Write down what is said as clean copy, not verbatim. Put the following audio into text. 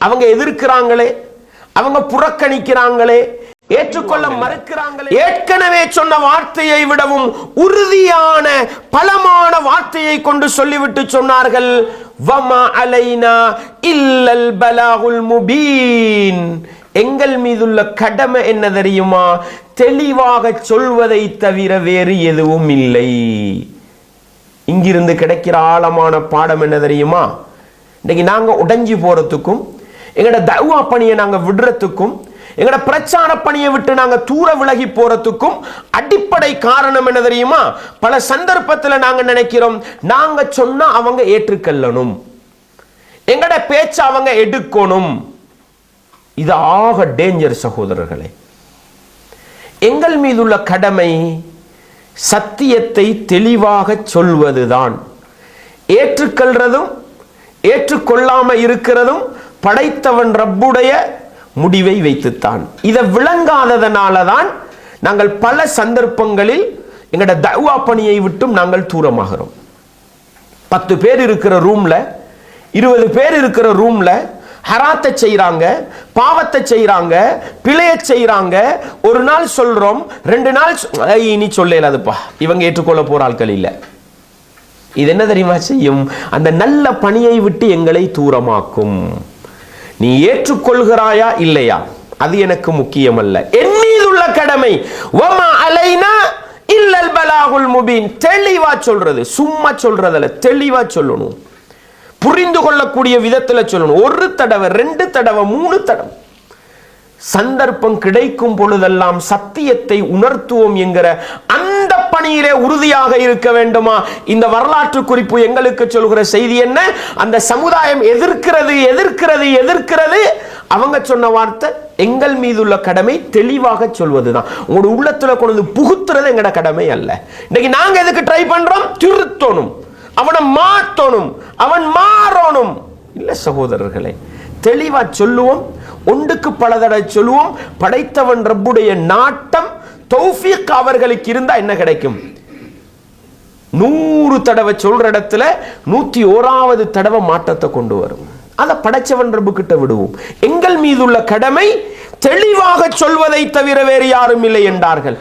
அவங்க எதிர்க்கிறாங்களே, அவங்க புறக்கணிக்கிறாங்களே, ஏற்றுக்கொள்ள மறுக்கிறாங்களே. ஏற்கனவே சொன்ன வார்த்தையை விடவும் உறுதியான பலமான வார்த்தையை கொண்டு சொல்லிவிட்டு சொன்னார்கள், வமா அலைனா இல்லல் பலாகுல் முபீன். எங்கள் மீதுள்ள கடமை என்ன தெரியுமா? தெளிவாக சொல்வதை தவிர வேறு எதுவும் இல்லை. இங்கிருந்து கிடைக்கிற ஆழமான பாடம் என்ன தெரியுமா? இன்னைக்கு நாங்க உடைஞ்சு போறதுக்கும், எங்களோட தஅவா பணியை நாங்க விடுறதுக்கும், எங்களோட பிரச்சார பணியை விட்டு நாங்க தூர விலகி போறதுக்கும் அடிப்படை காரணம் என்ன தெரியுமா? பல சந்தர்ப்பத்தில் நாங்க நினைக்கிறோம், நாங்க சொன்னா அவங்க ஏற்றுக்கொள்ளணும், எங்களோட பேச்ச அவங்க எடுக்கணும். இது ஆக டேஞ்சர் சகோதரர்களே. எங்கள் மீதுள்ள கடமை சத்தியத்தை தெளிவாக சொல்வதுதான். ஏற்றுக்கொள்றதும் ஏற்றுக்கொள்ளாம இருக்கிறதும் படைத்தவன் ரப்புடைய முடிவை வைத்துத்தான். இதை விளங்காததனால தான் நாங்கள் பல சந்தர்ப்பங்களில் எங்களோட தஅவா பணியை விட்டும் நாங்கள் தூரமாகிறோம். 10 பேர் இருக்கிற ரூம்ல, 20 பேர் இருக்கிற ரூம்ல ஹராத்தை செய்யறாங்க, பாவத்தை செய்யறாங்க, பிழைய செய்யறாங்க. ஒரு நாள் சொல்றோம், 2 நாள் இனி சொல்லலாதுப்பா, இவங்க ஏற்றுக்கொள்ள போற ஆட்கள் இல்ல. இது என்ன தெரியுமா செய்யும்? அந்த நல்ல பணியை விட்டு எங்களை தூரமாக்கும். நீ ஏற்றுக்கொள்கிறாயா இல்லையா அது எனக்கு முக்கியம் அல்ல. என் மீதுள்ள கடமை வமா அலைனா இல்லல் பலாகுல் முபீன். தெளிவா சொல்றது, சும்மா சொல்றதல்ல, தெளிவா சொல்லணும், புரிந்து கொள்ளக்கூடிய விதத்தில் சொல்லணும். 1 தடவை 2 தடவை 3 தடவை சந்தர்ப்பம் கிடைக்கும் பொழுதெல்லாம் சத்தியத்தை உணர்த்துவோம் என்கிற அந்த பணியிலே உறுதியாக இருக்க வேண்டுமா? இந்த வரலாற்று குறிப்பு எங்களுக்கு சொல்கிற செய்தி என்ன? அந்த சமுதாயம் எதிர்க்கிறது எதிர்க்கிறது எதிர்க்கிறது. அவங்க சொன்ன வார்த்தை, எங்கள் மீதுள்ள கடமை தெளிவாக சொல்வதுதான். உங்களோட உள்ளத்துல கொண்டு புகுத்துறது எங்கட கடமை அல்ல. இன்னைக்கு நாங்க எதுக்கு ட்ரை பண்றோம்? திருத்தணும், அவனை மாற்றணும், அவன் மாறணும். இல்ல சகோதரர்களே, தெளிவா சொல்லுவோம், ஒன்றுக்கு பல தடவை சொல்லுவோம். படைத்தவன் ரப்புடைய நாட்டம் தௌஃபீக் அவர்களுக்கு இருந்தா என்ன கிடைக்கும்? 100 தடவை சொல்ற இடத்துல 101வது தடவை மாற்றத்தை கொண்டு வரும். அதை படைச்சவன் ரப்பு கிட்ட விடுவோம். எங்கள் மீதுள்ள கடமை தெளிவாக சொல்வதை தவிர வேறு யாரும் இல்லை என்றார்கள்.